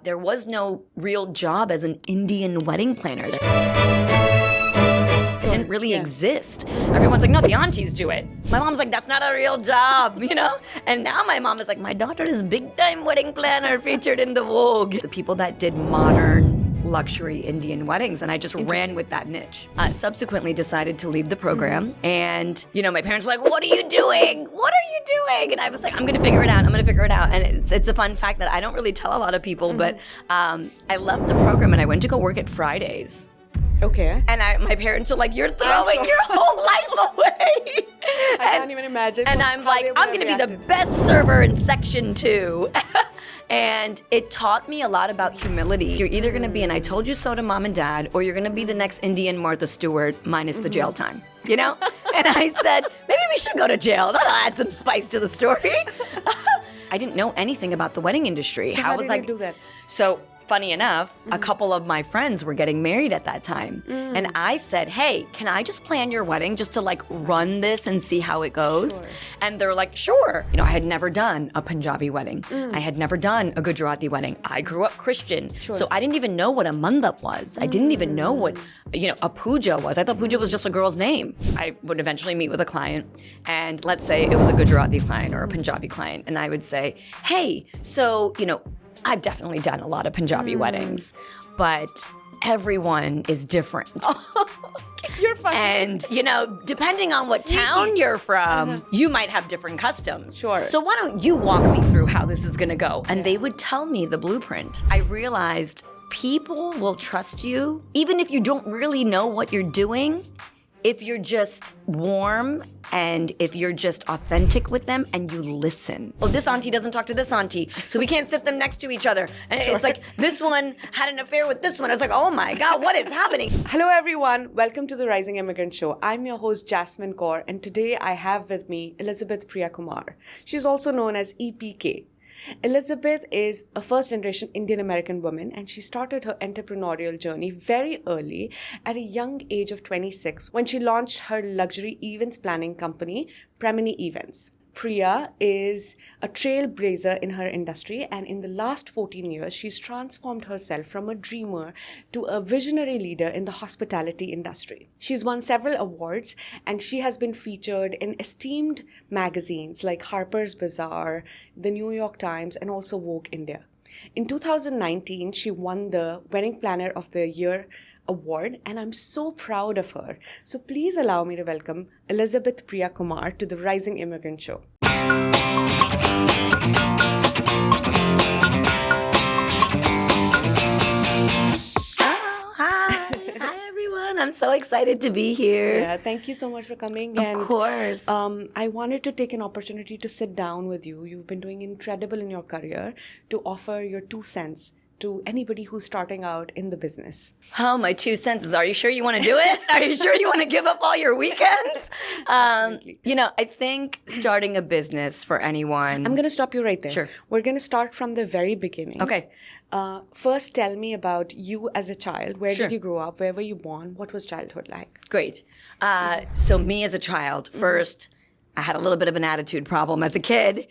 There was no real job as an Indian wedding planner. It didn't really exist. Everyone's like, no, the aunties do it. My mom's like, that's not a real job, you know? And now my mom is like, my daughter is big-time wedding planner featured in the Vogue. The people that did modern luxury Indian weddings, and I just ran with that niche. Subsequently decided to leave the program, and my parents were like, what are you doing? What are you doing? And I was like, I'm gonna figure it out. And it's a fun fact that I don't really tell a lot of people, but I left the program and I went to go work at Fridays. Okay. And my parents are like, you're throwing your whole life away. I can't even imagine. And I'm like, I'm going to be the best server in section 2. And it taught me a lot about humility. You're either going to be, and I told you so to mom and dad, or you're going to be the next Indian Martha Stewart minus the jail time, And I said, maybe we should go to jail. That'll add some spice to the story. I didn't know anything about the wedding industry. So how did you do that? So funny enough, a couple of my friends were getting married at that time. And I said, hey, can I just plan your wedding just to run this and see how it goes? Sure. And they're like, sure. I had never done a Punjabi wedding. I had never done a Gujarati wedding. I grew up Christian. Sure. So I didn't even know what a mandap was. I didn't even know what, a puja was. I thought puja was just a girl's name. I would eventually meet with a client, and let's say it was a Gujarati client or a Punjabi client, and I would say, hey, so, I've definitely done a lot of Punjabi weddings, but everyone is different. You're funny. And, depending on what town you're from, you might have different customs. Sure. So why don't you walk me through how this is going to go? And they would tell me the blueprint. I realized people will trust you, even if you don't really know what you're doing, if you're just warm and if you're just authentic with them and you listen. Oh, this auntie doesn't talk to this auntie, so we can't sit them next to each other. And it's like, this one had an affair with this one. It's like, oh my God, what is happening? Hello everyone, welcome to the Rising Immigrant Show. I'm your host Jasmine Kaur, and today I have with me Elizabeth Priya Kumar. She's also known as EPK. Elizabeth is a first-generation Indian-American woman, and she started her entrepreneurial journey very early at a young age of 26 when she launched her luxury events planning company, Premini Events. Priya is a trailblazer in her industry, and in the last 14 years, she's transformed herself from a dreamer to a visionary leader in the hospitality industry. She's won several awards, and she has been featured in esteemed magazines like Harper's Bazaar, the New York Times, and also Vogue India. In 2019, she won the Wedding Planner of the Year award, and I'm so proud of her. So please allow me to welcome Elizabeth Priya Kumar to the Rising Immigrant Show. Hi everyone. I'm so excited to be here. Yeah, thank you so much for coming. Of course. I wanted to take an opportunity to sit down with you. You've been doing incredible in your career, to offer your 2 cents to anybody who's starting out in the business. Oh, my 2 cents. Are you sure you want to do it? Are you sure you want to give up all your weekends? Absolutely. I think starting a business for anyone. I'm going to stop you right there. Sure. We're going to start from the very beginning. Okay. First, tell me about you as a child. Where Sure. did you grow up? Where were you born? What was childhood like? Great. So me as a child, first, I had a little bit of an attitude problem as a kid,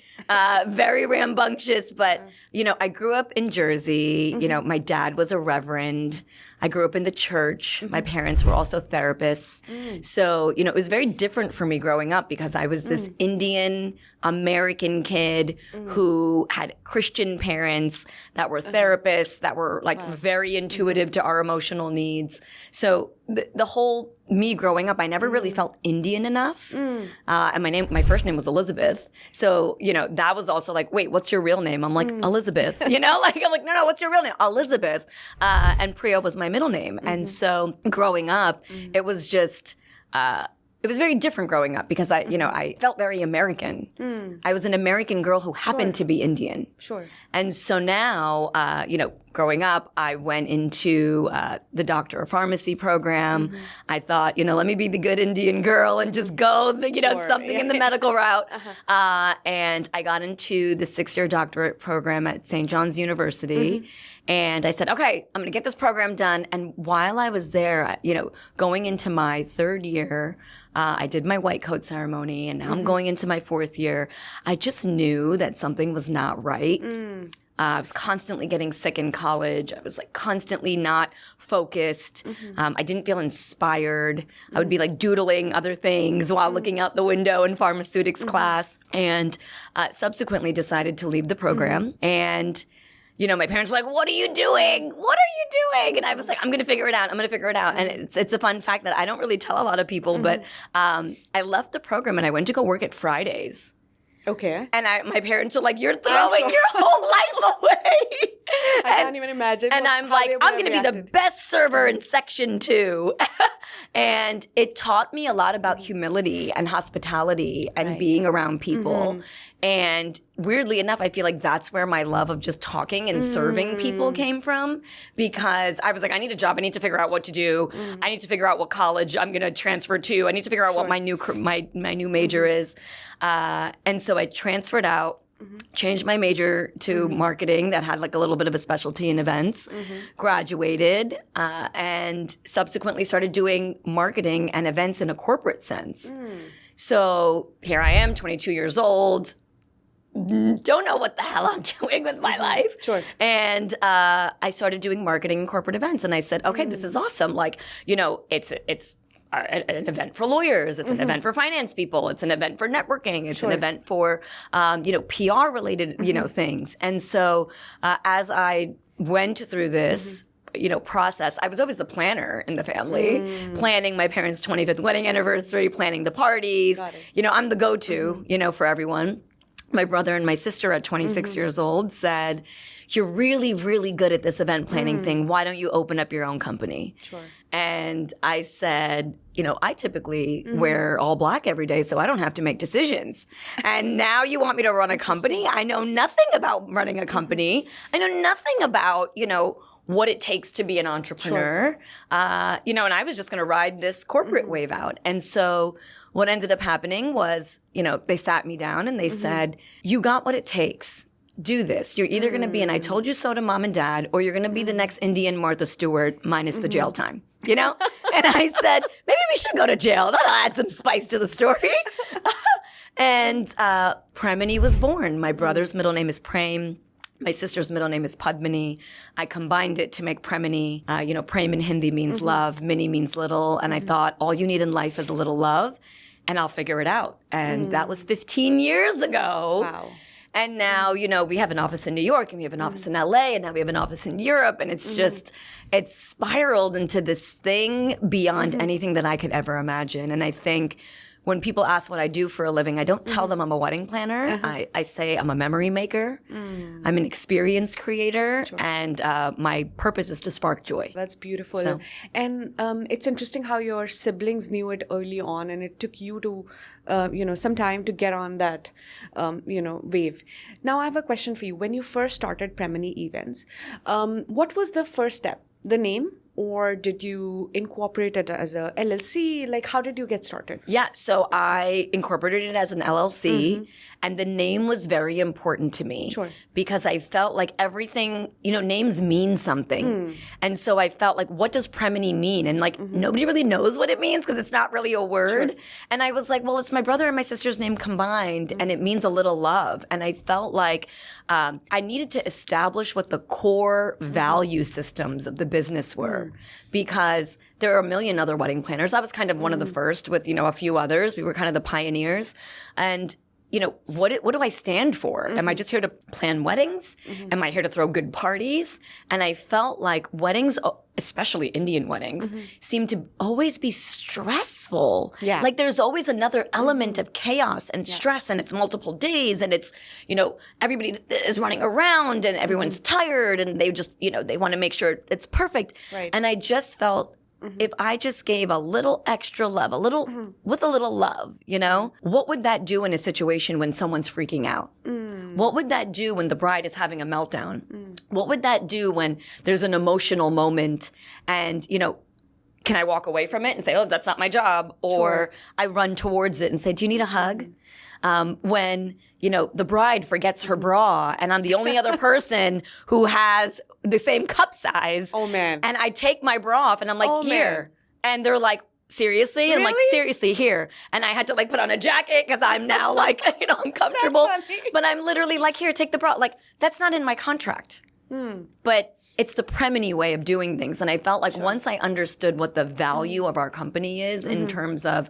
very rambunctious, but, I grew up in Jersey. My dad was a reverend. I grew up in the church. My parents were also therapists. So, it was very different for me growing up because I was this Indian American kid who had Christian parents that were therapists, that were very intuitive to our emotional needs. So the whole me growing up, I never really felt Indian enough. And my first name was Elizabeth. So, that was also like, wait, what's your real name? I'm like, Elizabeth, I'm like, no, what's your real name? Elizabeth. And Priya was my middle name. And so growing up, it was just, it was very different growing up because I felt very American. I was an American girl who happened to be Indian. Sure. And so now, growing up, I went into the Doctor of Pharmacy program. I thought, let me be the good Indian girl and just go, something in the medical route. And I got into the 6-year doctorate program at St. John's University. And I said, okay, I'm going to get this program done. And while I was there, going into my 3rd year, I did my white coat ceremony, and now I'm going into my 4th year. I just knew that something was not right. I was constantly getting sick in college. I was like constantly not focused. I didn't feel inspired. I would be like doodling other things while looking out the window in pharmaceutics class, and subsequently decided to leave the program. And my parents were like, "What are you doing? What are you doing?" And I was like, "I'm going to figure it out. I'm going to figure it out." And it's a fun fact that I don't really tell a lot of people, but I left the program and I went to go work at Fridays. Okay. And my parents are like, "You're throwing your whole life away." I can't even imagine. And I'm like, "I'm going to be the best server in section 2." And it taught me a lot about humility and hospitality and being around people. And weirdly enough, I feel like that's where my love of just talking and serving people came from, because I was like, I need a job. I need to figure out what to do. I need to figure out what college I'm going to transfer to. I need to figure out what my new major is. And so I transferred out, changed my major to marketing that had like a little bit of a specialty in events, graduated, and subsequently started doing marketing and events in a corporate sense. So here I am, 22 years old, don't know what the hell I'm doing with my life. Sure. And I started doing marketing and corporate events, and I said, okay, this is awesome. Like, it's an event for lawyers. It's an event for finance people. It's an event for networking. It's an event for, PR related, things. And so, as I went through this, process, I was always the planner in the family, planning my parents' 25th wedding anniversary, planning the parties. I'm the go-to, for everyone. My brother and my sister at 26 years old said, "You're really, really good at this event planning thing. Why don't you open up your own company?" Sure. And I said, I typically wear all black every day, so I don't have to make decisions. And now you want me to run a company? I know nothing about running a company. I know nothing about, what it takes to be an entrepreneur. And I was just going to ride this corporate wave out. And so what ended up happening was, they sat me down and they said, "You got what it takes. Do this. You're either going to be an I told you so to mom and dad, or you're going to be the next Indian Martha Stewart minus the jail time." And I said, maybe we should go to jail. That'll add some spice to the story. And Premini was born. My brother's middle name is Prem. My sister's middle name is Padmini. I combined it to make Premini. Prem in Hindi means love. Mini means little. And I thought, all you need in life is a little love, and I'll figure it out. And that was 15 years ago. Wow. And now, we have an office in New York, and we have an office in LA, and now we have an office in Europe. And it's just, it's spiraled into this thing beyond anything that I could ever imagine. And I think when people ask what I do for a living, I don't tell them I'm a wedding planner. I say I'm a memory maker. I'm an experience creator. And my purpose is to spark joy. That's beautiful. So. And it's interesting how your siblings knew it early on, and it took you to, some time to get on that, wave. Now, I have a question for you. When you first started Premini Events, what was the first step? The name? Or did you incorporate it as a LLC? Like, how did you get started? Yeah, so I incorporated it as an LLC, and the name was very important to me. Sure. Because I felt like everything, names mean something. And so I felt like, what does Premini mean? And like, nobody really knows what it means because it's not really a word. Sure. And I was like, well, it's my brother and my sister's name combined, and it means a little love. And I felt like I needed to establish what the core value systems of the business were. Because there are a million other wedding planners. I was kind of one of the first with, a few others. We were kind of the pioneers. And, what do I stand for? Am I just here to plan weddings? Am I here to throw good parties? And I felt like weddings, especially Indian weddings, seem to always be stressful. Yeah. Like there's always another element of chaos and stress, and it's multiple days, and it's, everybody is running around and everyone's tired, and they just, they want to make sure it's perfect. Right. And I just felt, if I just gave a little extra love, with a little love, what would that do in a situation when someone's freaking out? What would that do when the bride is having a meltdown? What would that do when there's an emotional moment and, can I walk away from it and say, oh, that's not my job? Or I run towards it and say, do you need a hug? When, the bride forgets her bra and I'm the only other person who has the same cup size. Oh, man. And I take my bra off and I'm like, here. And they're like, seriously? And I'm like, Really? seriously, here. And I had to like put on a jacket because I'm now like, uncomfortable. That's funny. But I'm literally like, here, take the bra. Like, that's not in my contract. But it's the Premini way of doing things. And I felt like once I understood what the value of our company is in terms of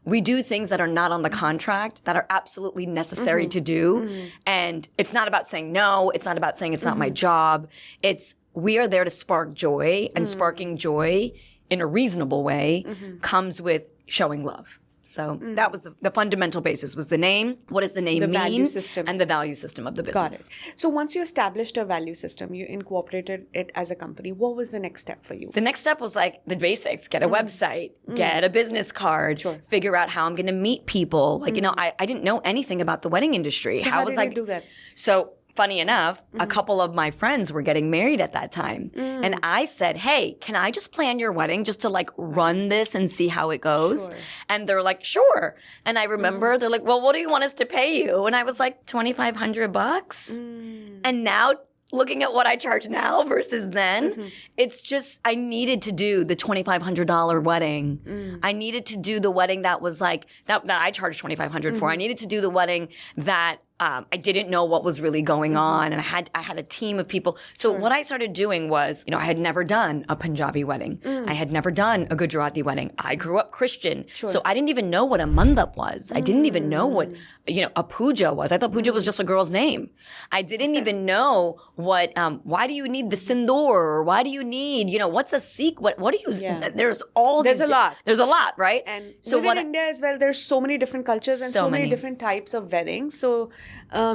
we do things that are not on the contract that are absolutely necessary to do. And it's not about saying no. It's not about saying it's not my job. It's we are there to spark joy, and sparking joy in a reasonable way comes with showing love. So that was the fundamental basis was the name. What does the name mean? Value system. And the value system of the business. Got it. So once you established a value system, you incorporated it as a company. What was the next step for you? The next step was like the basics, get a website, get a business card, figure out how I'm going to meet people. Like, I didn't know anything about the wedding industry. So how did you do that? So funny enough, a couple of my friends were getting married at that time. And I said, hey, can I just plan your wedding just to like run this and see how it goes? Sure. And they're like, sure. And I remember they're like, well, what do you want us to pay you? And I was like, $2,500. And now looking at what I charge now versus then, it's just, I needed to do the $2,500 wedding. I needed to do the wedding that was like, that I charged $2,500 for. I needed to do the wedding that I didn't know what was really going on, and I had a team of people. So what I started doing was, I had never done a Punjabi wedding. I had never done a Gujarati wedding. I grew up Christian, so I didn't even know what a mandap was. I didn't even know what a puja was. I thought puja was just a girl's name. I didn't even know what. Why do you need the sindoor? Or why do you need? What's a Sikh? What do you? Yeah. There's a lot. There's a lot, right? And so within India as well, there's so many different cultures and so many different types of weddings. So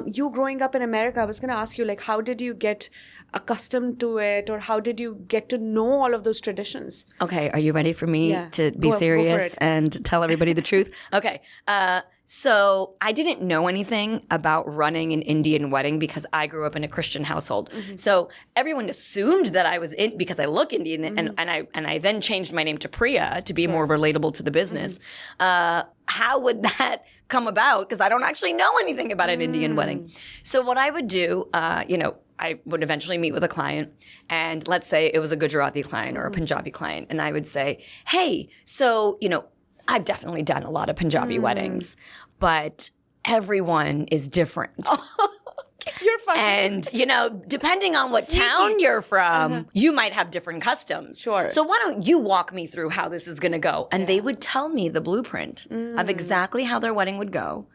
you growing up in America, I was going to ask you, like, how did you get accustomed to it, or how did you get to know all of those traditions? Okay, are you ready for me to be serious and tell everybody the truth? Okay, so I didn't know anything about running an Indian wedding because I grew up in a Christian household. So everyone assumed that I was in because I look Indian, and I then changed my name to Priya to be more relatable to the business. How would that come about? Because I don't actually know anything about an Indian wedding. So what I would do, I would eventually meet with a client, and let's say it was a Gujarati client or a Punjabi client, and I would say, hey, so, I've definitely done a lot of Punjabi weddings, but everyone is different. You're funny. And, depending on what town you're from, you might have different customs. Sure. So why don't you walk me through how this is going to go? And they would tell me the blueprint of exactly how their wedding would go.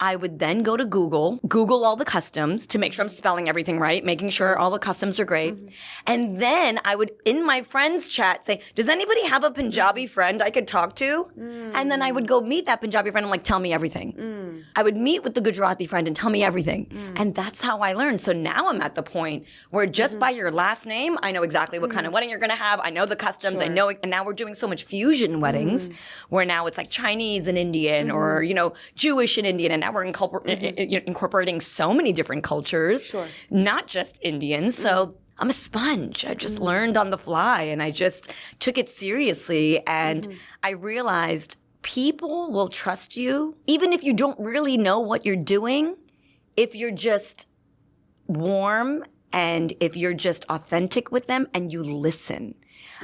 I would then go to Google all the customs to make sure I'm spelling everything right, making sure all the customs are great. And then I would, in my friends chat, say, does anybody have a Punjabi friend I could talk to? And then I would go meet that Punjabi friend and like, tell me everything. I would meet with the Gujarati friend and tell me everything. And that's how I learned. So now I'm at the point where just by your last name, I know exactly what kind of wedding you're going to have. I know the customs. I know it. And now we're doing so much fusion weddings where now it's like Chinese and Indian or, Jewish and Indian. And now we're incorporating so many different cultures, not just Indian. So I'm a sponge. I just learned on the fly, and I just took it seriously. And I realized people will trust you, even if you don't really know what you're doing, if you're just warm and if you're just authentic with them and you listen.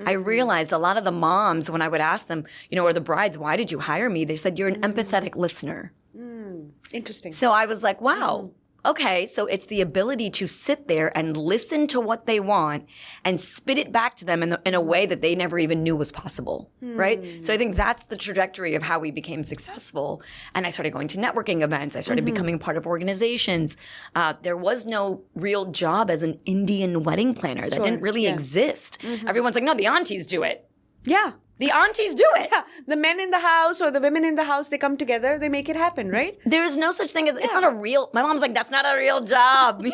I realized a lot of the moms, when I would ask them, or the brides, why did you hire me? They said, you're an empathetic listener. Interesting. So I was like, wow, okay. So it's the ability to sit there and listen to what they want and spit it back to them in a way that they never even knew was possible, right? So I think that's the trajectory of how we became successful. And I started going to networking events. I started becoming part of organizations. There was no real job as an Indian wedding planner. That didn't really exist. Everyone's like, no, the aunties do it. Yeah. The aunties do it. Yeah. The men in the house or the women in the house, they come together, they make it happen, right? There's no such thing as, it's not a real, my mom's like, that's not a real job,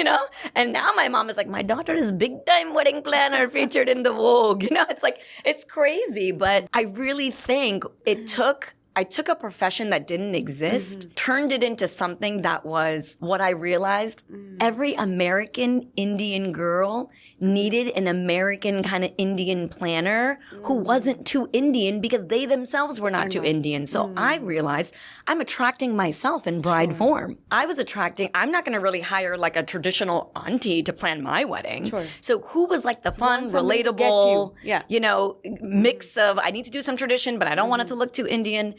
And now my mom is like, my daughter is big time wedding planner featured in the Vogue. It's like, it's crazy. But I really think I took a profession that didn't exist, turned it into something that was what I realized. Every American Indian girl needed an American kind of Indian planner who wasn't too Indian because they themselves were not too Indian. So I realized I'm attracting myself in bride form. I'm not going to really hire like a traditional auntie to plan my wedding. Sure. So who was like the fun, somebody to get relatable, you. mix of I need to do some tradition, but I don't want it to look too Indian.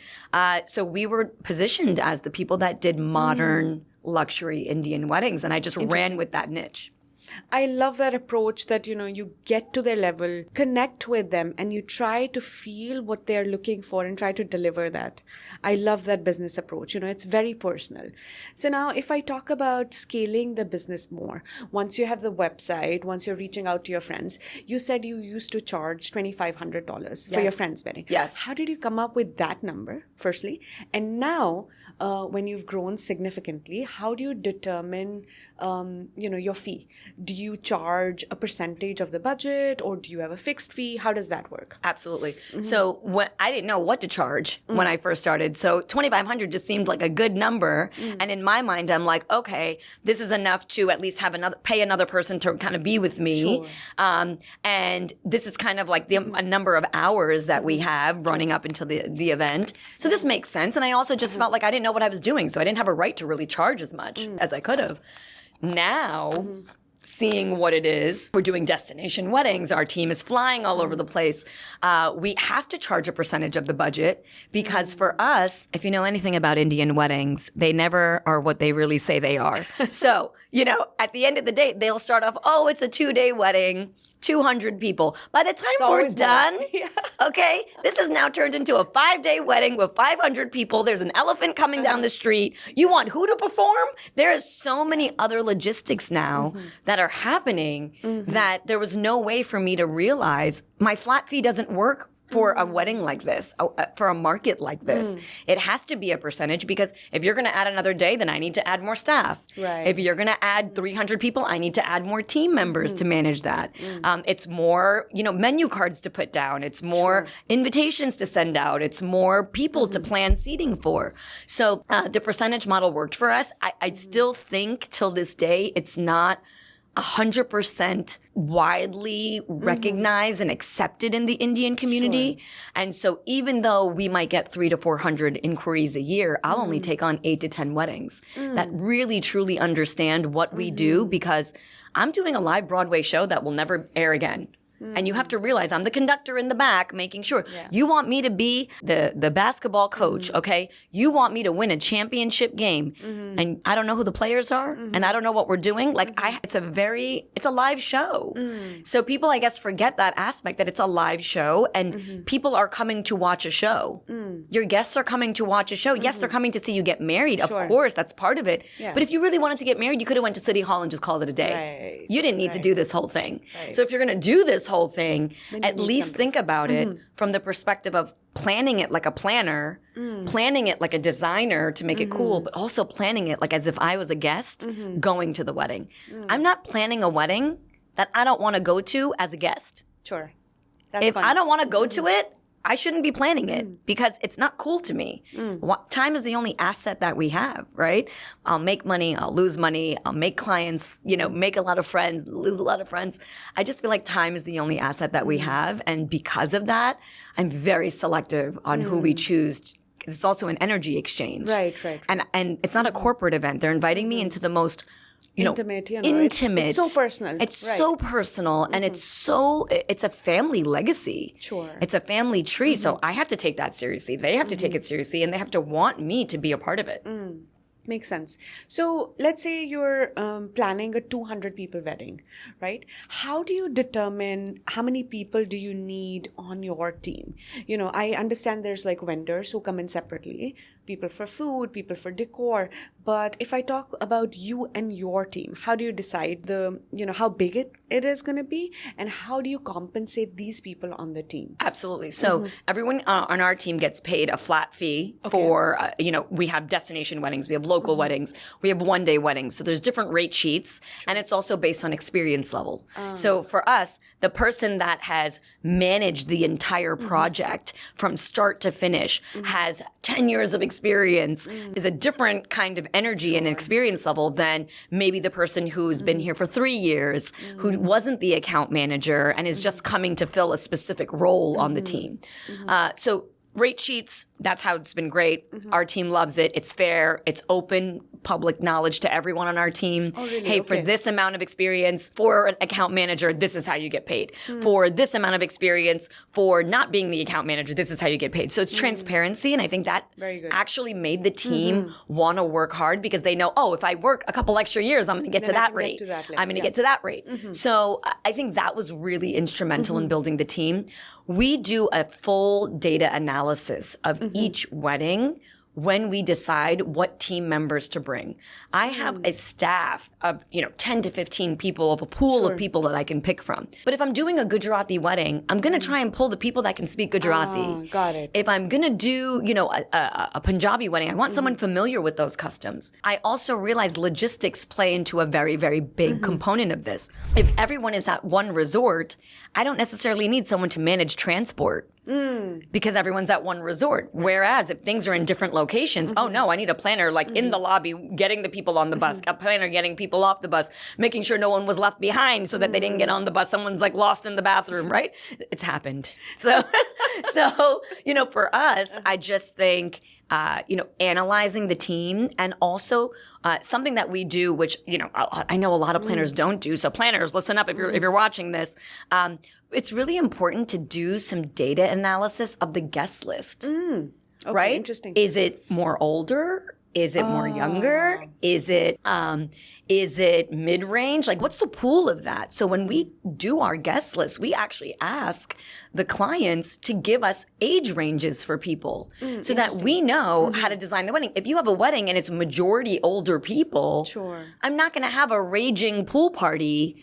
So we were positioned as the people that did modern luxury Indian weddings. And I just ran with that niche. I love that approach that, you get to their level, connect with them, and you try to feel what they're looking for and try to deliver that. I love that business approach. It's very personal. So now if I talk about scaling the business more, once you have the website, once you're reaching out to your friends, you said you used to charge $2,500 for your friend's wedding. Yes. How did you come up with that number, firstly? And now, when you've grown significantly, how do you determine, your fee? Do you charge a percentage of the budget, or do you have a fixed fee? How does that work? Absolutely. So I didn't know what to charge when I first started. So $2,500 just seemed like a good number. And in my mind, I'm like, okay, this is enough to at least have pay another person to kind of be with me. Sure. And this is kind of like a number of hours that we have running up until the event. So this makes sense. And I also just felt like I didn't know what I was doing. So I didn't have a right to really charge as much as I could have. Now, seeing what it is, we're doing destination weddings. Our team is flying all over the place. We have to charge a percentage of the budget because for us, if you know anything about Indian weddings, they never are what they really say they are. So, at the end of the day, they'll start off, oh, it's a 2-day wedding. 200 people. By the time we're done, okay, this has now turned into a 5-day wedding with 500 people. There's an elephant coming down the street. You want who to perform? There is so many other logistics now that are happening that there was no way for me to realize my flat fee doesn't work for a wedding like this, for a market like this. It has to be a percentage because if you're going to add another day, then I need to add more staff. Right. If you're going to add 300 people, I need to add more team members to manage that. It's more, menu cards to put down. It's more invitations to send out. It's more people to plan seating for. So the percentage model worked for us. I still think till this day, it's not 100% widely recognized and accepted in the Indian community. Sure. And so even though we might get 300 to 400 inquiries a year, I'll only take on 8 to 10 weddings that really truly understand what we do because I'm doing a live Broadway show that will never air again. And you have to realize I'm the conductor in the back making sure. You want me to be the basketball coach, okay? You want me to win a championship game. And I don't know who the players are and I don't know what we're doing. Like it's a live show. So people, I guess, forget that aspect that it's a live show and people are coming to watch a show. Your guests are coming to watch a show. Yes, they're coming to see you get married. Of course, that's part of it. But if you really wanted to get married, you could have went to City Hall and just called it a day. Right. You didn't need to do this whole thing. So if you're going to do this whole thing, at least think about it from the perspective of planning it like a planner, planning it like a designer to make it cool, but also planning it like as if I was a guest going to the wedding. I'm not planning a wedding that I don't want to go to as a guest. Sure. If I don't want to go to it, I shouldn't be planning it because it's not cool to me. Time is the only asset that we have, right? I'll make money, I'll lose money, I'll make clients, make a lot of friends, lose a lot of friends. I just feel like time is the only asset that we have. And because of that, I'm very selective on who we choose. It's also an energy exchange. Right. And it's not a corporate event. They're inviting me into the most intimate. It's so personal. It's so personal and it's a family legacy. Sure. It's a family tree. So I have to take that seriously. They have to take it seriously and they have to want me to be a part of it. Makes sense. So let's say you're planning a 200 people wedding, right? How do you determine how many people do you need on your team? I understand there's like vendors who come in separately, people for food, people for decor. But if I talk about you and your team, how do you decide how big it is going to be? And how do you compensate these people on the team? Absolutely. So everyone on our team gets paid a flat fee for, we have destination weddings, we have local weddings, we have 1-day weddings. So there's different rate sheets and it's also based on experience level. So for us, the person that has managed the entire project from start to finish has 10 years of experience experience is a different kind of energy and experience level than maybe the person who's been here for 3 years, who wasn't the account manager and is just coming to fill a specific role on the team. So rate sheets, that's how it's been great. Our team loves it. It's fair. It's open, public knowledge to everyone on our team. Oh, really? Hey, Okay. for this amount of experience, for an account manager, this is how you get paid. For this amount of experience, for not being the account manager, this is how you get paid. So it's transparency, and I think that Very good. actually made the team want to work hard because they know, oh, if I work a couple extra years, I'm going to get to Then I that can get rate. to that level, I'm going to yeah. get to that rate. So I think that was really instrumental in building the team. We do a full data analysis of each wedding when we decide what team members to bring. I have a staff of, 10 to 15 people, of a pool of people that I can pick from. But if I'm doing a Gujarati wedding, I'm going to try and pull the people that can speak Gujarati. Got it. If I'm going to do, a Punjabi wedding, I want someone familiar with those customs. I also realize logistics play into a very, very big component of this. If everyone is at one resort, I don't necessarily need someone to manage transport. Because everyone's at one resort. Whereas if things are in different locations, oh no, I need a planner in the lobby, getting the people on the bus, a planner getting people off the bus, making sure no one was left behind so that they didn't get on the bus. Someone's lost in the bathroom, right? It's happened. So, for us, I just think, analyzing the team, and also something that we do, which, I know a lot of planners don't do. So planners, listen up if you're watching this. It's really important to do some data analysis of the guest list, Okay, right? interesting. Is it more older? Is it more younger? Is it mid-range? What's the pool of that? So when we do our guest list, we actually ask the clients to give us age ranges for people so that we know how to design the wedding. If you have a wedding and it's majority older people, Sure. I'm not going to have a raging pool party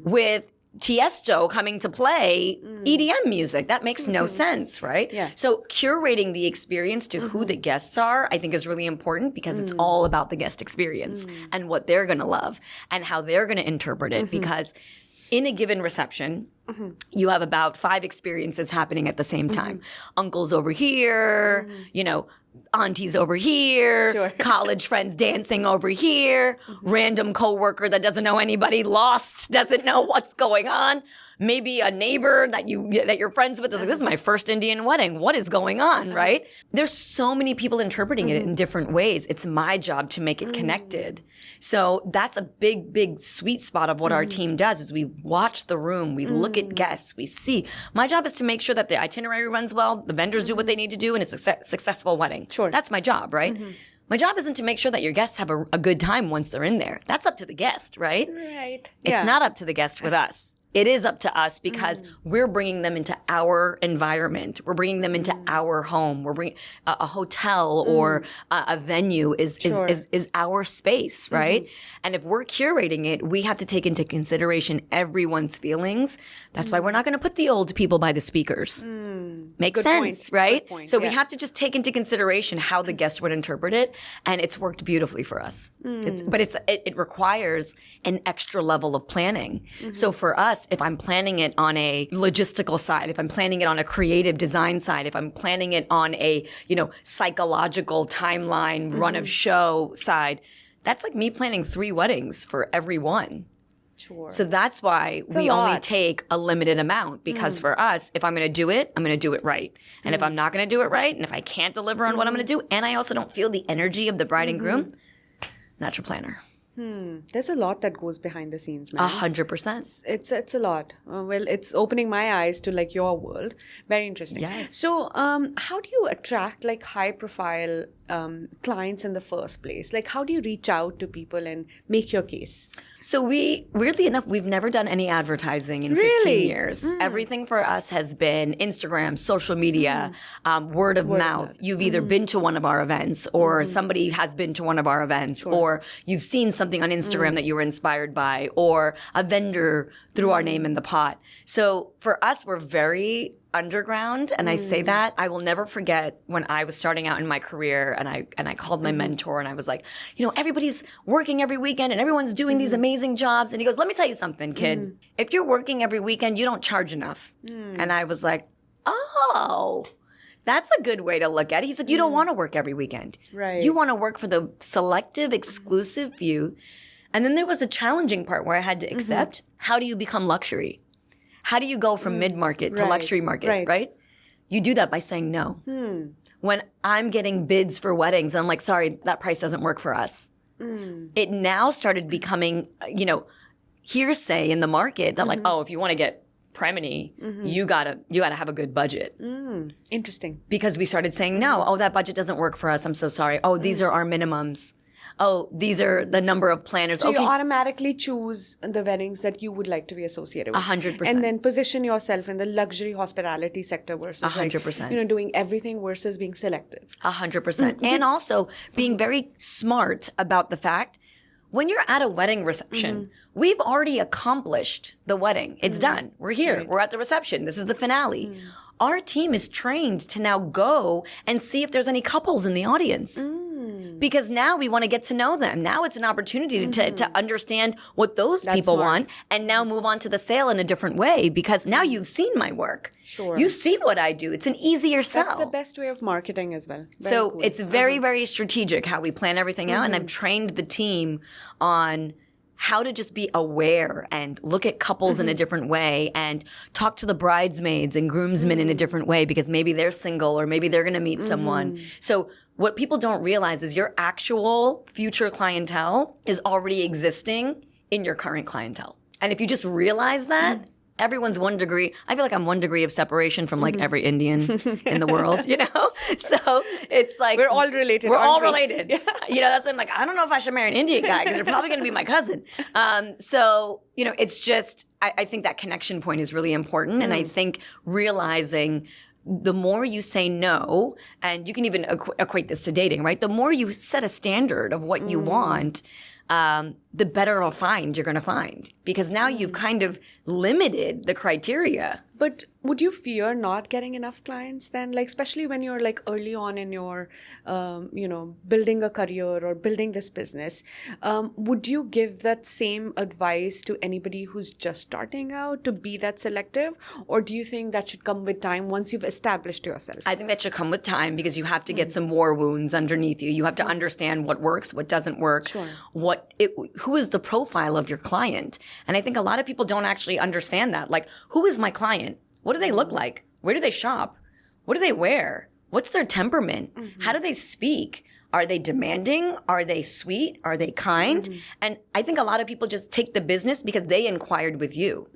with Tiesto coming to play EDM music. That makes no sense, right? Yeah. So curating the experience to who the guests are, I think is really important because it's all about the guest experience and what they're going to love and how they're going to interpret it. Because in a given reception, you have about 5 experiences happening at the same time. Uncle's over here, aunties over here, Sure. college friends dancing over here, random coworker that doesn't know anybody, lost, doesn't know what's going on. Maybe a neighbor that you're friends with is this is my first Indian wedding. What is going on, right? There's so many people interpreting it in different ways. It's my job to make it connected. So that's a big, big sweet spot of what our team does is we watch the room, we look at guests, we see. My job is to make sure that the itinerary runs well, the vendors do what they need to do, and it's a successful wedding. Sure. That's my job, right? My job isn't to make sure that your guests have a good time once they're in there. That's up to the guest, right? Right. It's not up to the guest with us. It is up to us because we're bringing them into our environment. We're bringing them into our home. We're bringing a hotel or a venue is our space, right? And if we're curating it, we have to take into consideration everyone's feelings. That's why we're not going to put the old people by the speakers. Makes Good sense, point. right? Good point. So we Yeah. have to just take into consideration how the guest would interpret it, and it's worked beautifully for us. But it requires an extra level of planning. So for us, if I'm planning it on a logistical side, if I'm planning it on a creative design side, if I'm planning it on a, psychological timeline, run of show side, that's like me planning 3 weddings for every one. Sure. So that's why we a only lot. take a limited amount because for us, if I'm going to do it, I'm going to do it right. And if I'm not going to do it right, and if I can't deliver on what I'm going to do, and I also don't feel the energy of the bride and groom, not your planner. There's a lot that goes behind the scenes, man. 100%. It's a lot. It's opening my eyes to your world. Very interesting. Yes. So, how do you attract high profile clients in the first place? How do you reach out to people and make your case? So weirdly enough, we've never done any advertising in 15 Really? years. Everything for us has been Instagram, social media, word of mouth. You've either been to one of our events or somebody has been to one of our events or you've seen something on Instagram that you were inspired by or a vendor threw our name in the pot. So for us, we're very underground. And I say that I will never forget when I was starting out in my career and I called my mentor and I was like, everybody's working every weekend and everyone's doing these amazing jobs. And he goes, let me tell you something, kid. If you're working every weekend, you don't charge enough. And I was like, oh, That's a good way to look at it. He said, you don't want to work every weekend. Right. You want to work for the selective, exclusive few. And then there was a challenging part where I had to accept, how do you become luxury? How do you go from mid-market to luxury market, right? You do that by saying no. When I'm getting bids for weddings, I'm like, sorry, that price doesn't work for us. It now started becoming, hearsay in the market that like, oh, if you want to get Premini, you gotta have a good budget. Interesting. Because we started saying, no, oh, that budget doesn't work for us. I'm so sorry. Oh, these are our minimums. Oh, these are the number of planners. So you automatically choose the weddings that you would like to be associated with. 100%. And then position yourself in the luxury hospitality sector versus 100%. doing everything versus being selective. 100%. And also being very smart about the fact when you're at a wedding reception, we've already accomplished the wedding. It's done. We're here. We're at the reception. This is the finale. Our team is trained to now go and see if there's any couples in the audience. Because now we want to get to know them. Now it's an opportunity to understand what those people want and now move on to the sale in a different way because now you've seen my work. Sure. You see what I do. It's an easier sell. That's the best way of marketing as well. Very So cool. it's very, very strategic how we plan everything out. And I've trained the team on how to just be aware and look at couples in a different way and talk to the bridesmaids and groomsmen in a different way because maybe they're single or maybe they're going to meet someone. So what people don't realize is your actual future clientele is already existing in your current clientele. And if you just realize that, everyone's 1 degree. I feel like I'm 1 degree of separation from like every Indian in the world, So it's like we're all related. We're all aren't we? related. That's why I'm like, I don't know if I should marry an Indian guy because they're probably going to be my cousin. It's just, I think that connection point is really important. And I think realizing the more you say no, and you can even equate this to dating, right? The more you set a standard of what you want, the better of a find you're going to find. Because now you've kind of limited the criteria. But would you fear not getting enough clients then? Like, especially when you're like early on in your, building a career or building this business, would you give that same advice to anybody who's just starting out to be that selective? Or do you think that should come with time once you've established yourself? I think that should come with time because you have to get some war wounds underneath you. You have to understand what works, what doesn't work, who is the profile of your client. And I think a lot of people don't actually understand that. Like, who is my client? What do they look like? Where do they shop? What do they wear? What's their temperament? How do they speak? Are they demanding? Are they sweet? Are they kind? And I think a lot of people just take the business because they inquired with you.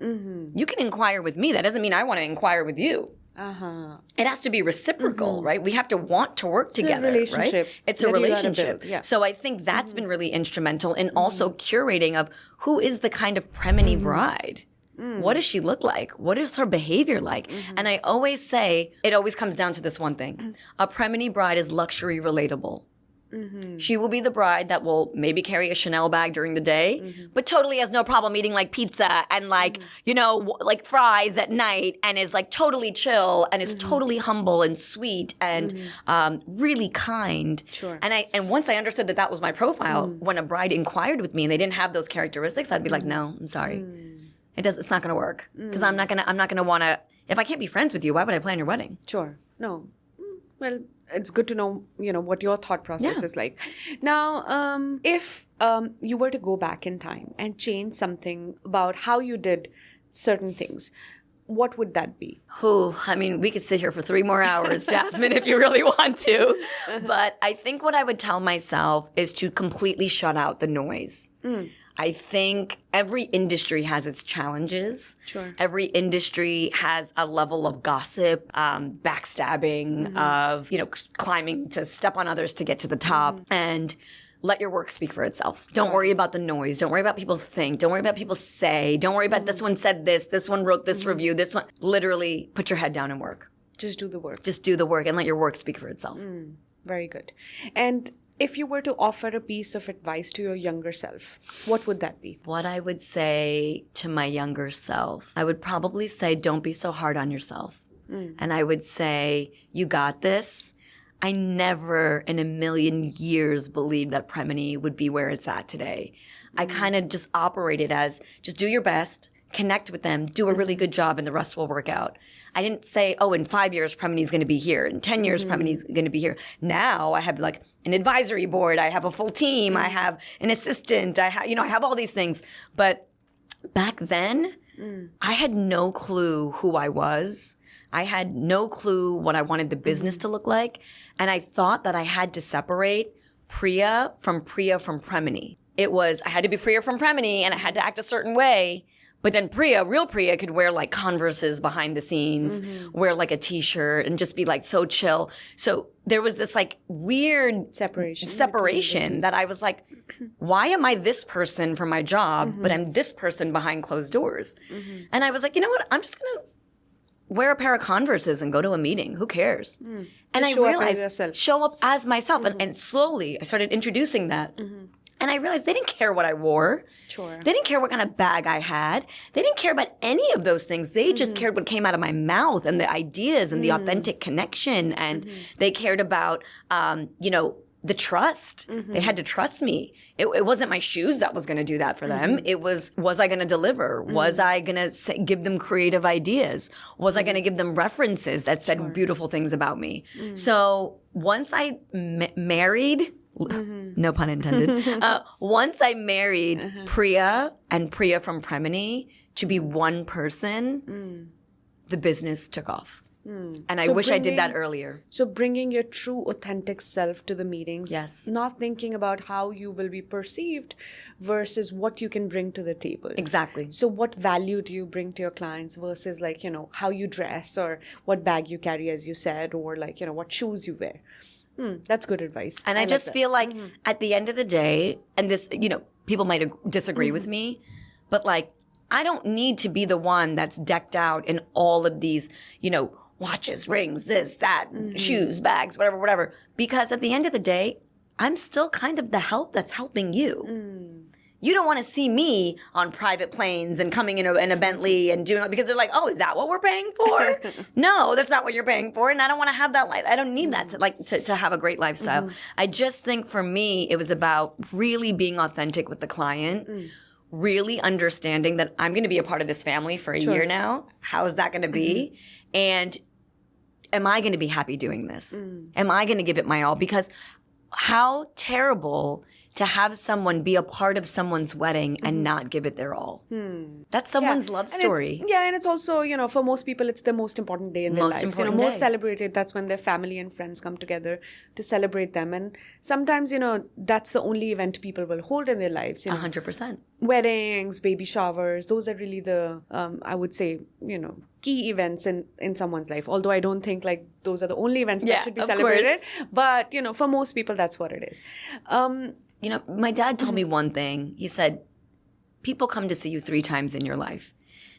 You can inquire with me. That doesn't mean I want to inquire with you. It has to be reciprocal, right? We have to want to work together, relationship right? It's a relationship. Yeah. So I think that's been really instrumental in also curating of who is the kind of Premini bride. What does she look like? What is her behavior like? And I always say, it always comes down to this one thing. A Premini bride is luxury relatable. She will be the bride that will maybe carry a Chanel bag during the day, but totally has no problem eating like pizza and like, like fries at night and is like totally chill and is totally humble and sweet and really kind. Sure. And once I understood that that was my profile, when a bride inquired with me and they didn't have those characteristics, I'd be like, no, I'm sorry. It's not going to work because I'm not going to want to, if I can't be friends with you, why would I plan your wedding? Sure. No. Well, it's good to know, what your thought process is like. Now, if you were to go back in time and change something about how you did certain things, what would that be? We could sit here for 3 more hours, Jasmine, if you really want to. But I think what I would tell myself is to completely shut out the noise. I think every industry has its challenges. Sure. Every industry has a level of gossip, backstabbing, of, climbing to step on others to get to the top. And let your work speak for itself. Don't worry about the noise. Don't worry about people think. Don't worry about people say. Don't worry about this one said this one wrote this review, this one. Literally put your head down and work. Just do the work. Just do the work and let your work speak for itself. Very good. And if you were to offer a piece of advice to your younger self, what would that be? What I would say to my younger self, I would probably say, don't be so hard on yourself. And I would say, you got this. I never in a million years believed that Premini would be where it's at today. I kind of just operated as just do your best, connect with them, do a really good job, and the rest will work out. I didn't say, oh, in 5 years, Premini's going to be here. In 10 years, Premini's going to be here. Now I have like an advisory board. I have a full team. I have an assistant. I have all these things. But back then, I had no clue who I was. I had no clue what I wanted the business to look like. And I thought that I had to separate Priya from Premini. It was, I had to be Priya from Premini and I had to act a certain way. But then real Priya could wear like Converses behind the scenes, wear like a t-shirt and just be like so chill. So there was this like weird separation that I was like, why am I this person for my job, but I'm this person behind closed doors? And I was like, you know what? I'm just going to wear a pair of Converses and go to a meeting. Who cares? And I realized, show up as myself. And slowly I started introducing that. And I realized they didn't care what I wore. Sure. They didn't care what kind of bag I had. They didn't care about any of those things. They just cared what came out of my mouth and the ideas and the authentic connection. And they cared about, the trust. They had to trust me. It wasn't my shoes that was going to do that for them. It was I going to deliver? Was I going to give them creative ideas? Was I going to give them references that said beautiful things about me? So once I married, no pun intended. Once I married Priya and Priya from Premini to be one person, the business took off. And I wish I did that earlier. So bringing your true authentic self to the meetings. Yes. Not thinking about how you will be perceived versus what you can bring to the table. Exactly. So what value do you bring to your clients versus like, how you dress or what bag you carry, as you said, or like, what shoes you wear. That's good advice. And I just feel like at the end of the day, and this, people might disagree with me, but like, I don't need to be the one that's decked out in all of these, watches, rings, this, that, shoes, bags, whatever. Because at the end of the day, I'm still kind of the help that's helping you. You don't want to see me on private planes and coming in a Bentley and doing it because they're like, oh, is that what we're paying for? No, that's not what you're paying for. And I don't want to have that life. I don't need that to have a great lifestyle. I just think for me, it was about really being authentic with the client, really understanding that I'm going to be a part of this family for a year now. How is that going to be? And am I going to be happy doing this? Am I going to give it my all? Because how terrible to have someone be a part of someone's wedding and not give it their all. That's someone's love story. And it's also, for most people, it's the most important day in their lives. Most celebrated, that's when their family and friends come together to celebrate them. And sometimes, that's the only event people will hold in their lives. 100%. Weddings, baby showers, those are really the, I would say, key events in someone's life. Although I don't think like those are the only events that should be celebrated. But, for most people, that's what it is. My dad told me one thing. He said, people come to see you 3 times in your life.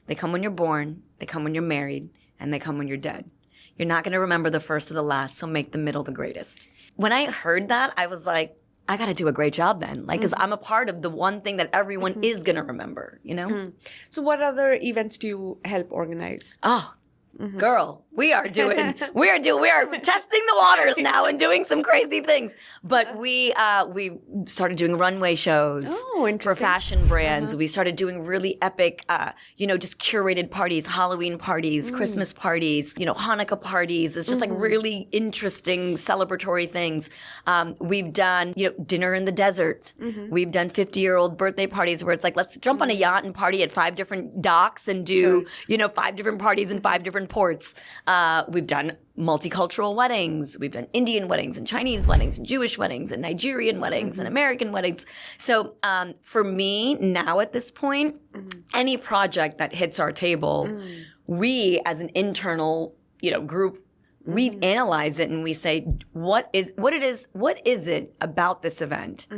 They come when you're born, they come when you're married, and they come when you're dead. You're not going to remember the first or the last, so make the middle the greatest. When I heard that, I was like, I got to do a great job then. Like, because I'm a part of the one thing that everyone is going to remember, So what other events do you help organize? Oh, girl, we are testing the waters now and doing some crazy things. But we started doing runway shows for fashion brands. We started doing really epic, just curated parties, Halloween parties, Christmas parties, Hanukkah parties. It's just like really interesting celebratory things. We've done, dinner in the desert. We've done 50-year-old birthday parties where it's like, let's jump on a yacht and party at 5 different docks and do, 5 different parties in 5 different ports. We've done multicultural weddings. We've done Indian weddings and Chinese weddings and Jewish weddings and Nigerian weddings and American weddings. So for me now at this point, any project that hits our table, we as an internal group, we analyze it and we say, what is it about this event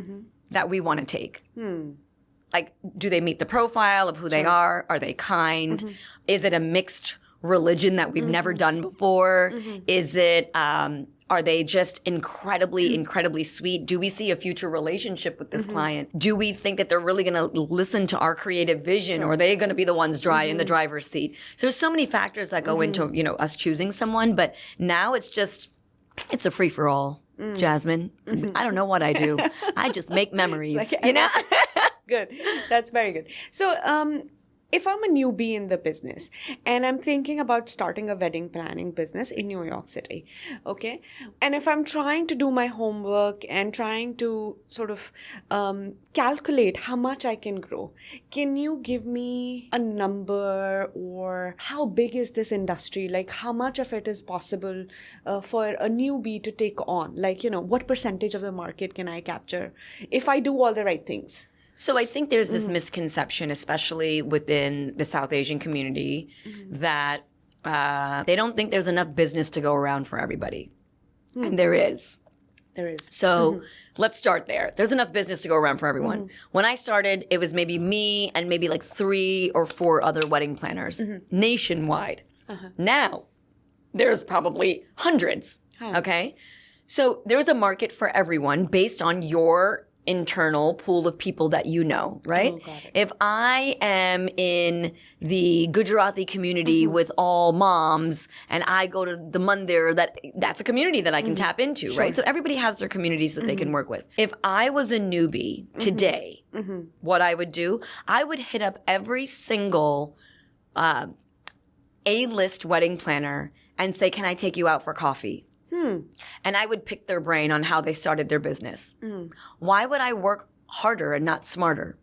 that we want to take? Like, do they meet the profile of who they are? Are they kind? Is it a mixed religion that we've never done before? Is it, are they just incredibly sweet? Do we see a future relationship with this client? Do we think that they're really going to listen to our creative vision, or are they going to be the ones in the driver's seat? So there's so many factors that go into, us choosing someone, but now it's a free for all, Jasmine. I don't know what I do. I just make memories, Good. That's very good. So, if I'm a newbie in the business and I'm thinking about starting a wedding planning business in New York City, okay? And if I'm trying to do my homework and trying to sort of calculate how much I can grow, can you give me a number, or how big is this industry? Like, how much of it is possible for a newbie to take on? Like, what percentage of the market can I capture if I do all the right things? So I think there's this misconception, especially within the South Asian community, that they don't think there's enough business to go around for everybody. And there is. There is. So let's start there. There's enough business to go around for everyone. When I started, it was maybe me and maybe like 3 or 4 other wedding planners nationwide. Now, there's probably hundreds. Okay? So there's a market for everyone based on your internal pool of people that you know, right? Oh, got it. If I am in the Gujarati community with all moms and I go to the mandir, that's a community that I can tap into, right? So everybody has their communities that they can work with. If I was a newbie today, what I would do, I would hit up every single A-list wedding planner and say, can I take you out for coffee? And I would pick their brain on how they started their business. Why would I work harder and not smarter?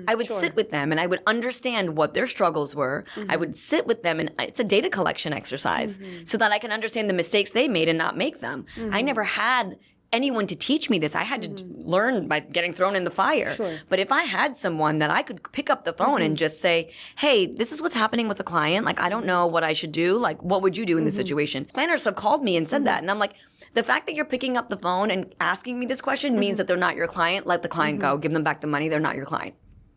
I would sit with them and I would understand what their struggles were. I would sit with them, and it's a data collection exercise so that I can understand the mistakes they made and not make them. I never had anyone to teach me this. I had to learn by getting thrown in the fire. But if I had someone that I could pick up the phone and just say, hey, this is what's happening with a client. Like, I don't know what I should do. Like, what would you do in this situation? Planners have called me and said that. And I'm like, the fact that you're picking up the phone and asking me this question means that they're not your client. Let the client go. Give them back the money. They're not your client.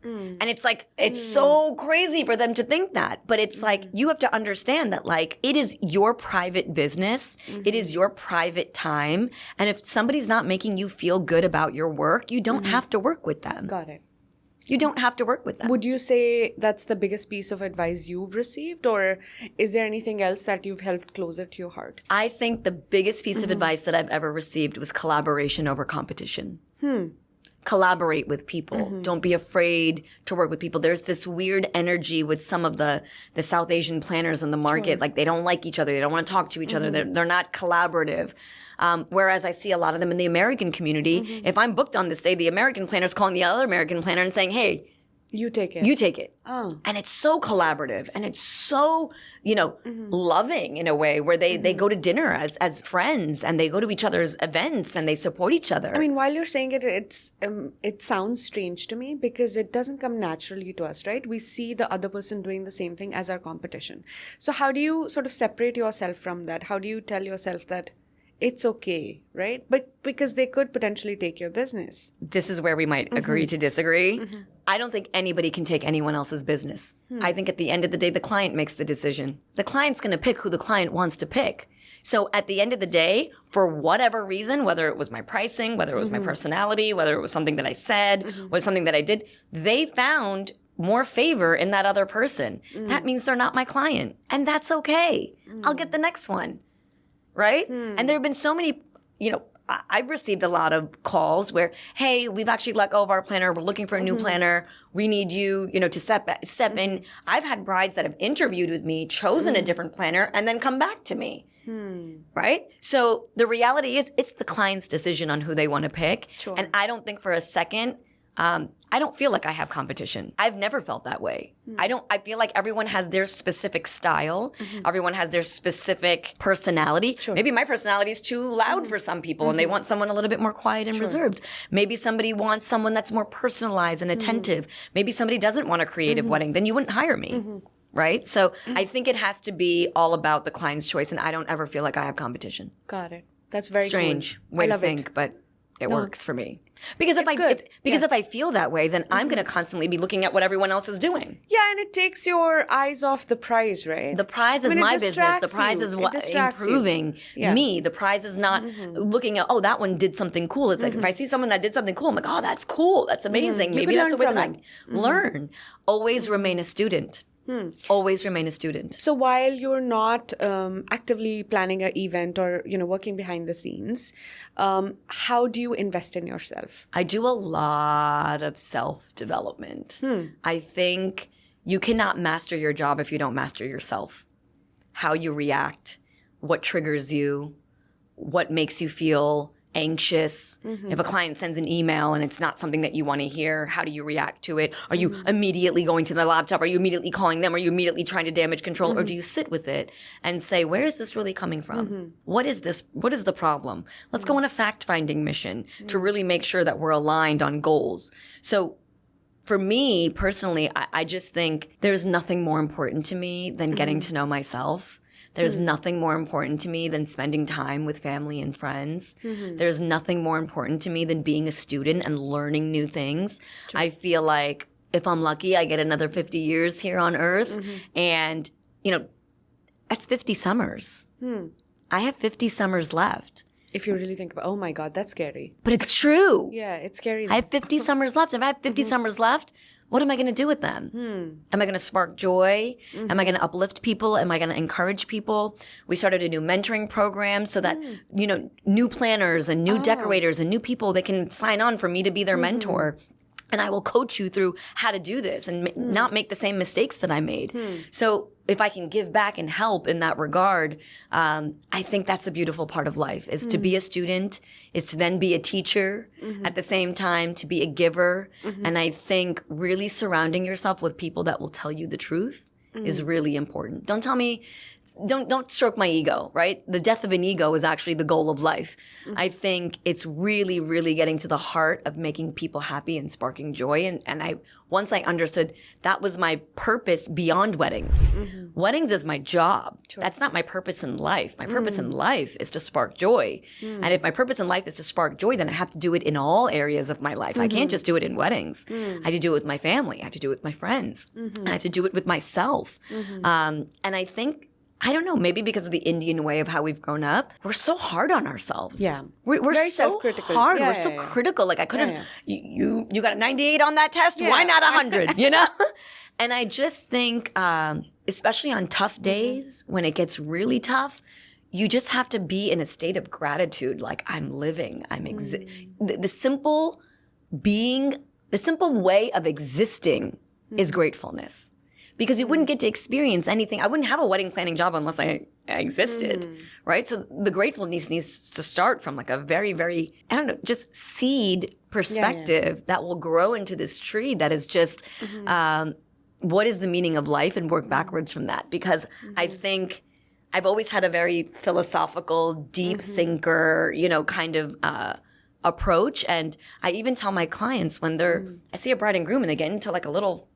And it's like, it's so crazy for them to think that. But it's like, you have to understand that, like, it is your private business. It is your private time. And if somebody's not making you feel good about your work, you don't have to work with them. Got it. You don't have to work with them. Would you say that's the biggest piece of advice you've received, or is there anything else that you've held closer to your heart? I think the biggest piece of advice that I've ever received was collaboration over competition. Collaborate with people. Don't be afraid to work with people. There's this weird energy with some of the South Asian planners in the market. Like, they don't like each other. They don't want to talk to each other. They're not collaborative. Whereas I see a lot of them in the American community. If I'm booked on this day, the American planner's calling the other American planner and saying, hey, you take it. you take it. Oh. And it's so collaborative, and it's so, loving in a way where they go to dinner as friends, and they go to each other's events, and they support each other. I mean, while you're saying it, it sounds strange to me because it doesn't come naturally to us, right? We see the other person doing the same thing as our competition. So how do you sort of separate yourself from that? How do you tell yourself that it's okay, right? But because they could potentially take your business. This is where we might agree to disagree. I don't think anybody can take anyone else's business. I think at the end of the day, the client makes the decision. The client's going to pick who the client wants to pick. So at the end of the day, for whatever reason, whether it was my pricing, whether it was my personality, whether it was something that I said, or something that I did, they found more favor in that other person. That means they're not my client. And that's okay. I'll get the next one. Right? And there have been so many, I've received a lot of calls where, hey, we've actually let go of our planner. We're looking for a new planner. We need you, to step in. I've had brides that have interviewed with me, chosen a different planner, and then come back to me. Right? So the reality is, it's the client's decision on who they want to pick. And I don't think for a second, I don't feel like I have competition. I've never felt that way. I feel like everyone has their specific style. Everyone has their specific personality. Maybe my personality is too loud for some people and they want someone a little bit more quiet and reserved. Maybe somebody wants someone that's more personalized and attentive. Maybe somebody doesn't want a creative wedding. Then you wouldn't hire me. Right? So I think it has to be all about the client's choice, and I don't ever feel like I have competition. Got it. That's very strange cool. way to think, but it works for me. Because if I feel that way, then I'm going to constantly be looking at what everyone else is doing. Yeah, and it takes your eyes off the prize, right? The prize is my business. The prize is what improving me. The prize is not looking at, that one did something cool. It's like if I see someone that did something cool, I'm like, oh, that's cool. That's amazing. Maybe that's a way to learn. Always remain a student. Always remain a student. So while you're not actively planning an event or working behind the scenes, how do you invest in yourself? I do a lot of self-development. I think you cannot master your job if you don't master yourself. How you react, what triggers you, what makes you feel anxious. If a client sends an email and it's not something that you want to hear, how do you react to it? Are you immediately going to the laptop? Are you immediately calling them? Are you immediately trying to damage control? Or do you sit with it and say, where is this really coming from? What is this? What is the problem? Let's go on a fact-finding mission to really make sure that we're aligned on goals. So for me personally, I just think there's nothing more important to me than getting to know myself. There's nothing more important to me than spending time with family and friends. There's nothing more important to me than being a student and learning new things. I feel like if I'm lucky, I get another 50 years here on earth. And, that's 50 summers. I have 50 summers left. If you really think about, oh my God, that's scary. But it's true. Yeah, it's scary. I have 50 summers left. If I have 50 summers left, what am I going to do with them? Am I going to spark joy? Am I going to uplift people? Am I going to encourage people? We started a new mentoring program so that, new planners and new decorators and new people, they can sign on for me to be their mentor. And I will coach you through how to do this and not make the same mistakes that I made. So if I can give back and help in that regard, I think that's a beautiful part of life, is to be a student, is to then be a teacher at the same time, to be a giver. And I think really surrounding yourself with people that will tell you the truth is really important. Don't tell me, don't stroke my ego, right? The death of an ego is actually the goal of life. I think it's really, really getting to the heart of making people happy and sparking joy. And once I understood that was my purpose beyond weddings. Weddings is my job. That's not my purpose in life. My purpose in life is to spark joy. And if my purpose in life is to spark joy, then I have to do it in all areas of my life. I can't just do it in weddings. I have to do it with my family. I have to do it with my friends. I have to do it with myself. And I think, I don't know, maybe because of the Indian way of how we've grown up, we're so hard on ourselves. Yeah. We're Very so self-critical. hard. Yeah, we're so critical. Like I couldn't, you got a 98 on that test? Why not 100, And I just think, especially on tough days, when it gets really tough, you just have to be in a state of gratitude. Like I'm living, the simple way of existing is gratefulness. Because you wouldn't get to experience anything. I wouldn't have a wedding planning job unless I existed, right? So the gratefulness needs to start from like a very, very, just seed perspective that will grow into this tree that is just, what is the meaning of life, and work backwards from that. Because I think I've always had a very philosophical, deep thinker, kind of approach. And I even tell my clients when I see a bride and groom and they get into like a little,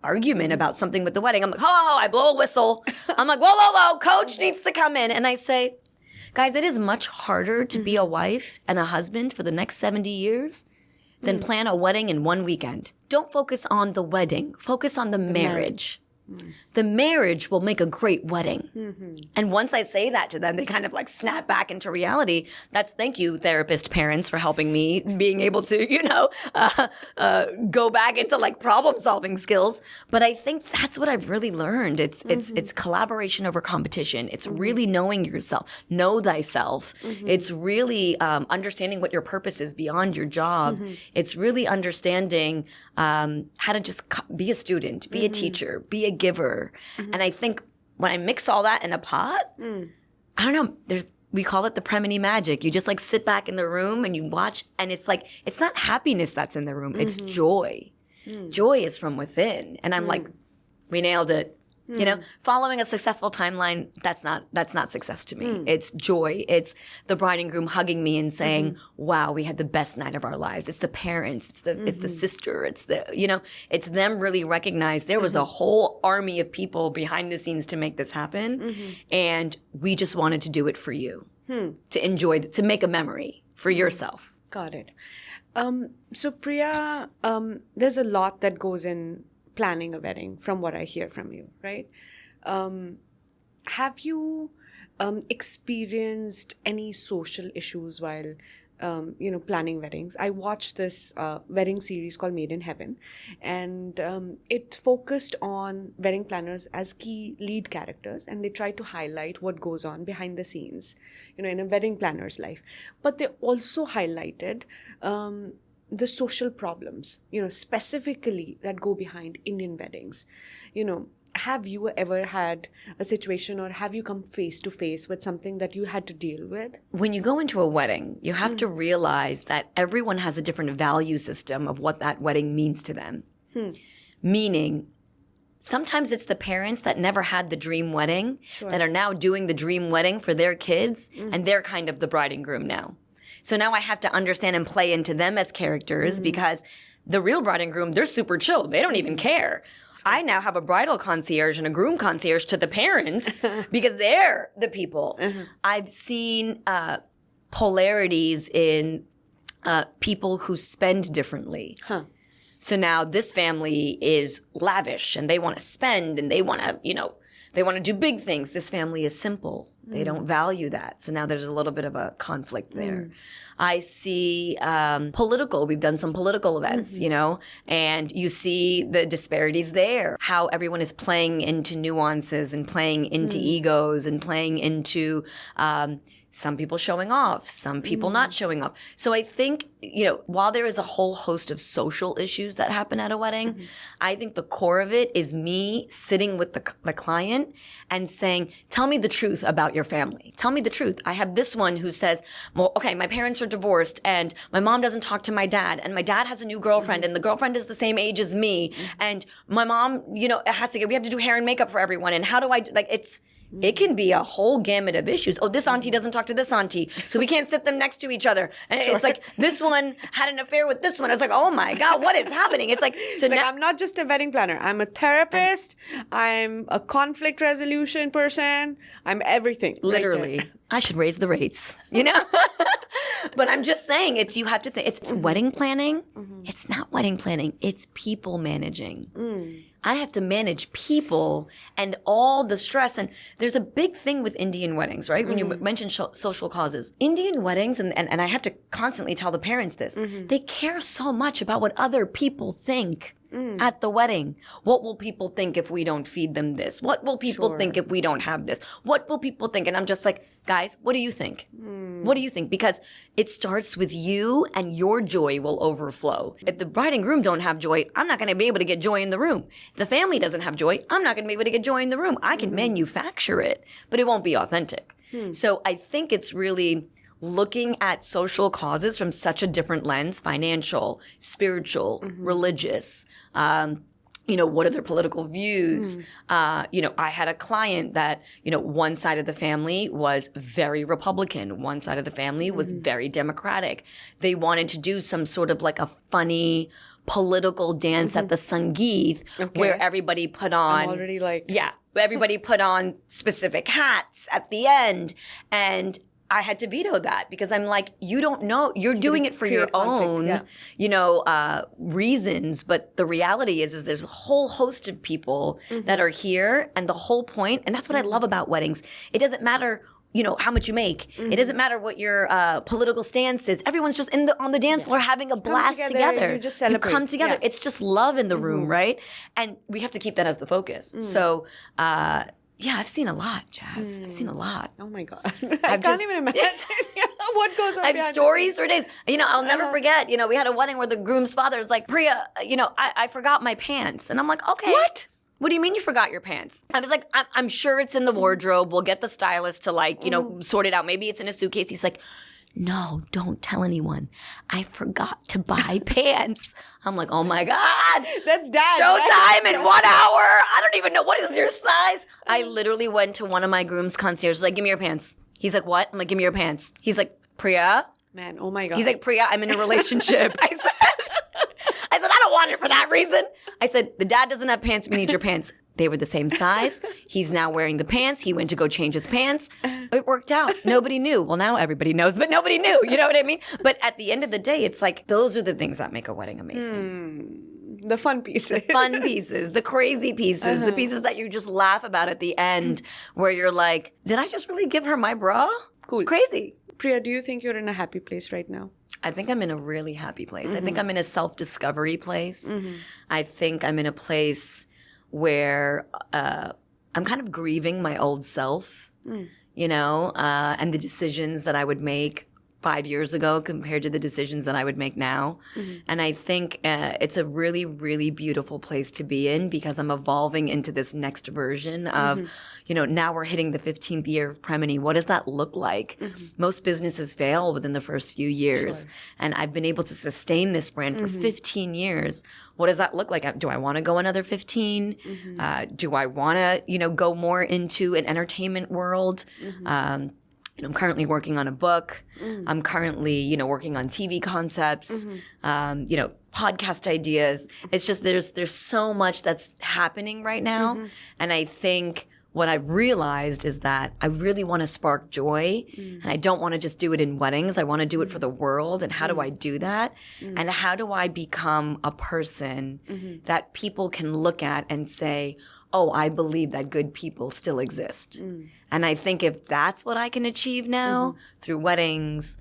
argument about something with the wedding. I'm like, I blow a whistle. I'm like, whoa, coach needs to come in. And I say, guys, it is much harder to be a wife and a husband for the next 70 years than plan a wedding in one weekend. Don't focus on the wedding. Focus on the marriage. The marriage will make a great wedding. And once I say that to them, they kind of like snap back into reality. Thank you, therapist parents, for helping me being able to, go back into like problem solving skills. But I think that's what I've really learned. It's collaboration over competition. It's really knowing yourself, know thyself. It's really understanding what your purpose is beyond your job. It's really understanding how to just be a student, be a teacher, be a giver. And I think when I mix all that in a pot, I don't know, we call it the Premini magic. You just like sit back in the room and you watch, and it's like, it's not happiness that's in the room, it's joy. Joy is from within. And I'm like, we nailed it. Following a successful timeline, that's not success to me. It's joy. It's the bride and groom hugging me and saying, wow, we had the best night of our lives. It's the parents. It's the sister. It's it's them really recognize there was a whole army of people behind the scenes to make this happen. And we just wanted to do it for you, to enjoy, to make a memory for yourself. Got it. So Priya, there's a lot that goes in planning a wedding, from what I hear from you, right? Have you experienced any social issues while, planning weddings? I watched this wedding series called Made in Heaven, and it focused on wedding planners as key lead characters, and they tried to highlight what goes on behind the scenes, in a wedding planner's life. But they also highlighted the social problems, specifically that go behind Indian weddings. Have you ever had a situation or have you come face to face with something that you had to deal with? When you go into a wedding, you have to realize that everyone has a different value system of what that wedding means to them. Meaning, sometimes it's the parents that never had the dream wedding that are now doing the dream wedding for their kids, and they're kind of the bride and groom now. So now I have to understand and play into them as characters because the real bride and groom, they're super chill. They don't even care. I now have a bridal concierge and a groom concierge to the parents because they're the people. I've seen polarities in people who spend differently. So now this family is lavish and they want to spend and they want to, they want to do big things. This family is simple. They don't value that. So now there's a little bit of a conflict there. I see political. We've done some political events, and you see the disparities there, how everyone is playing into nuances and playing into egos and playing into some people showing off, some people not showing off. So I think, while there is a whole host of social issues that happen at a wedding, I think the core of it is me sitting with the client and saying, tell me the truth about your family. Tell me the truth. I have this one who says, well, okay, my parents are divorced and my mom doesn't talk to my dad and my dad has a new girlfriend and the girlfriend is the same age as me. And my mom, we have to do hair and makeup for everyone. And how do I, it can be a whole gamut of issues. Oh, this auntie doesn't talk to this auntie, so we can't sit them next to each other. And it's like, this one had an affair with this one. I was like, oh my God, what is happening? It's like, so now I'm not just a wedding planner. I'm a therapist. I'm a conflict resolution person. I'm everything. Literally. Right, I should raise the rates, But I'm just saying, you have to think, it's wedding planning. It's not wedding planning. It's people managing. I have to manage people and all the stress. And there's a big thing with Indian weddings, right? When you mention social causes. Indian weddings, and I have to constantly tell the parents this, they care so much about what other people think. At the wedding. What will people think if we don't feed them this? What will people think if we don't have this? What will people think? And I'm just like, guys, what do you think? What do you think? Because it starts with you and your joy will overflow. If the bride and groom don't have joy, I'm not going to be able to get joy in the room. If the family doesn't have joy, I'm not going to be able to get joy in the room. I can manufacture it, but it won't be authentic. So I think it's really looking at social causes from such a different lens, financial, spiritual, religious, what are their political views? I had a client that, one side of the family was very Republican. One side of the family was very Democratic. They wanted to do some sort of like a funny political dance at the Sangeet where everybody put on. I'm already like. Yeah. Everybody put on specific hats at the end. And I had to veto that because I'm like, you don't know, you're doing it for your own, reasons. But the reality is there's a whole host of people that are here, and the whole point, and that's what I love about weddings. It doesn't matter, how much you make. It doesn't matter what your political stance is. Everyone's just on the dance floor having a blast together. You just celebrate. You come together. It's just love in the room, right? And we have to keep that as the focus. So, yeah, I've seen a lot, Jazz. I've seen a lot. Oh my God. I can't even imagine what goes on. I have stories for days. I'll never forget. We had a wedding where the groom's father was like, Priya, I forgot my pants. And I'm like, okay. What do you mean you forgot your pants? I was like, I'm sure it's in the wardrobe. We'll get the stylist to sort it out. Maybe it's in a suitcase. He's like, no, don't tell anyone. I forgot to buy pants. I'm like, oh my God. That's dad. Showtime in 1 hour. I don't even know. What is your size? I literally went to one of my groom's concierges, like, give me your pants. He's like, what? I'm like, give me your pants. He's like, Priya? Man, oh my God. He's like, Priya, I'm in a relationship. I said, I don't want it for that reason. I said, the dad doesn't have pants. We need your pants. They were the same size. He's now wearing the pants. He went to go change his pants. It worked out. Nobody knew. Well, now everybody knows, but nobody knew. You know what I mean? But at the end of the day, it's like, those are the things that make a wedding amazing. The fun pieces. The fun pieces, the crazy pieces, the pieces that you just laugh about at the end where you're like, did I just really give her my bra? Cool. Crazy. Priya, do you think you're in a happy place right now? I think I'm in a really happy place. I think I'm in a self-discovery place. I think I'm in a place where I'm kind of grieving my old self, and the decisions that I would make 5 years ago compared to the decisions that I would make now. And I think it's a really, really beautiful place to be in because I'm evolving into this next version of, now we're hitting the 15th year of Premini. What does that look like? Most businesses fail within the first few years. And I've been able to sustain this brand for 15 years. What does that look like? Do I want to go another 15? Do I want to, go more into an entertainment world? I'm currently working on a book. I'm currently, working on TV concepts, podcast ideas. It's just there's so much that's happening right now. And I think what I've realized is that I really want to spark joy and I don't want to just do it in weddings. I want to do it for the world. And how do I do that? And how do I become a person that people can look at and say, oh, I believe that good people still exist. And I think if that's what I can achieve now through weddings,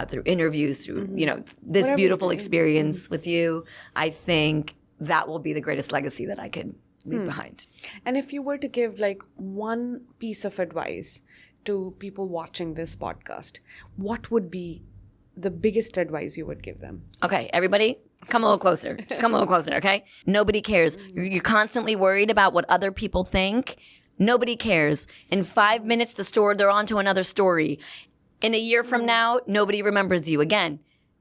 through interviews, through, this Whatever beautiful experience with you, I think that will be the greatest legacy that I could leave behind. And if you were to give like one piece of advice to people watching this podcast, what would be the biggest advice you would give them? Okay, everybody, come a little closer. Just come a little closer, okay? Nobody cares. You're constantly worried about what other people think. Nobody cares. In 5 minutes, they're on to another story. In a year from now, nobody remembers you. Again,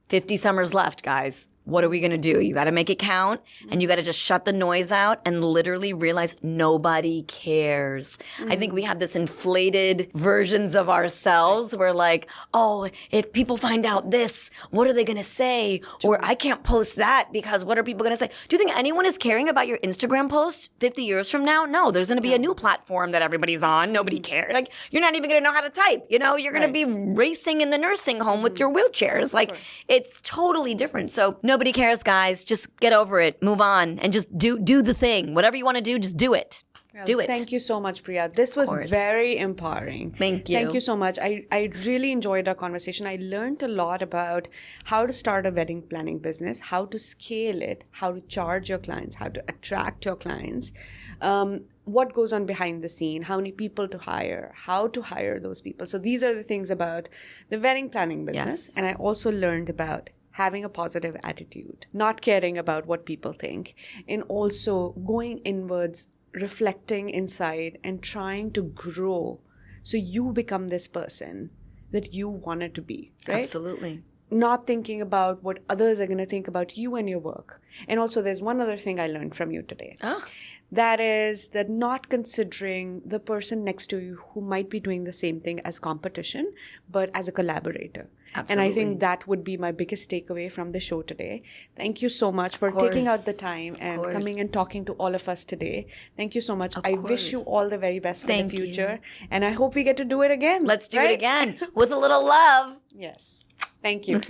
50 summers left, guys. What are we going to do? You got to make it count and you got to just shut the noise out and literally realize nobody cares. I think we have this inflated versions of ourselves where like, oh, if people find out this, what are they going to say? Or I can't post that because what are people going to say? Do you think anyone is caring about your Instagram post 50 years from now? No, there's going to be a new platform that everybody's on. Nobody cares. Like you're not even going to know how to type. You're going to be racing in the nursing home with your wheelchairs. Like it's totally different. So nobody cares, guys. Just get over it. Move on and just do the thing. Whatever you want to do, just do it. Do it. Thank you so much, Priya. This was very empowering. Thank you. Thank you so much. I really enjoyed our conversation. I learned a lot about how to start a wedding planning business, how to scale it, how to charge your clients, how to attract your clients, what goes on behind the scene, how many people to hire, how to hire those people. So these are the things about the wedding planning business. Yes. And I also learned about having a positive attitude, not caring about what people think, and also going inwards, reflecting inside and trying to grow so you become this person that you wanted to be, right? Absolutely. Not thinking about what others are going to think about you and your work. And also there's one other thing I learned from you today. That is that not considering the person next to you who might be doing the same thing as competition, but as a collaborator. Absolutely. And I think that would be my biggest takeaway from the show today. Thank you so much for taking out the time and coming and talking to all of us today. Thank you so much. I wish you all the very best for the future. And I hope we get to do it again. Let's do it again with a little love. Yes. Thank you.